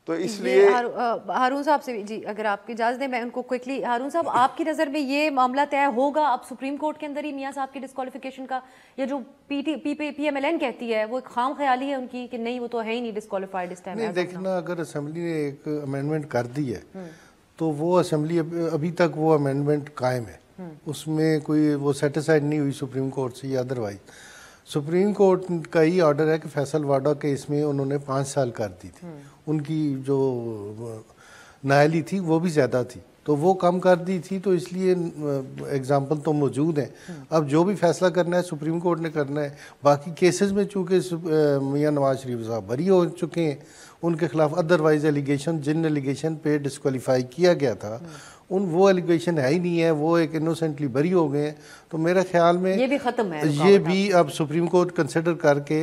तो इसलिए हारून साहब से जी अगर आपकी इजाज़त दें मैं उनको क्विकली, हारून साहब आपकी नज़र में ये मामला तय होगा अब सुप्रीम कोर्ट के अंदर ही मियाँ साहब की डिस्क्वालिफिकेशन का, या जो PMLN कहती है वो एक खाम ख्याली है उनकी कि नहीं वो तो है ही नहीं डिस्क्वालिफाइड इस टाइम? नहीं, देखना अगर असेंबली ने एक अमेंडमेंट कर दी है तो वो असेंबली अभी तक वो अमेंडमेंट कायम है, उसमें कोई वो सेटिस्फाइड नहीं हुई सुप्रीम कोर्ट से या अदरवाइज। सुप्रीम कोर्ट का ही ऑर्डर है कि फैसल वाडा के इसमें उन्होंने 5 साल कर दी थी, उनकी जो नायली थी वो भी ज़्यादा थी तो वो कम कर दी थी, तो इसलिए एग्जाम्पल तो मौजूद हैं। अब जो भी फैसला करना है सुप्रीम कोर्ट ने करना है। बाकी केसेस में चूँकि मियाँ नवाज शरीफ साहब बरी हो चुके हैं, उनके खिलाफ अदरवाइज एलिगेशन, जिन एलिगेशन पे डिस्क्वालीफाई किया गया था वो एलिगेशन है ही नहीं है, वो एक इनोसेंटली बरी हो गए हैं। तो मेरे ख्याल में ये भी ख़त्म है, ये भी अब सुप्रीम कोर्ट कंसिडर करके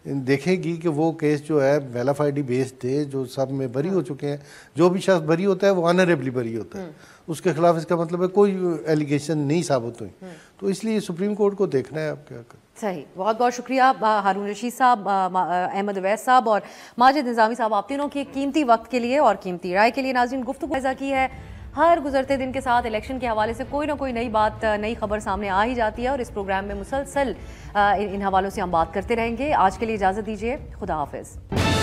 देखेगी कि वो केस जो है वेलाफाइडी बेस्ड थे, जो सब में बरी हो चुके हैं। जो भी शख्स बरी होता है वो ऑनरेबली बरी होता है, उसके खिलाफ इसका मतलब है कोई एलिगेशन नहीं साबित हुई। तो इसलिए सुप्रीम कोर्ट को देखना है अब क्या कर। सही, बहुत बहुत शुक्रिया हारून रशीद साहब, अहमद अवैस साहब और माजिद निज़ामी साहब, आप तीनों के कीमती वक्त के लिए और कीमती राय के लिए। नाज़रीन, गुफ्तगू ऐसा की है, हर गुजरते दिन के साथ इलेक्शन के हवाले से कोई ना कोई नई बात, नई खबर सामने आ ही जाती है और इस प्रोग्राम में मुसलसल इन हवालों से हम बात करते रहेंगे। आज के लिए इजाज़त दीजिए, खुदा हाफिज़।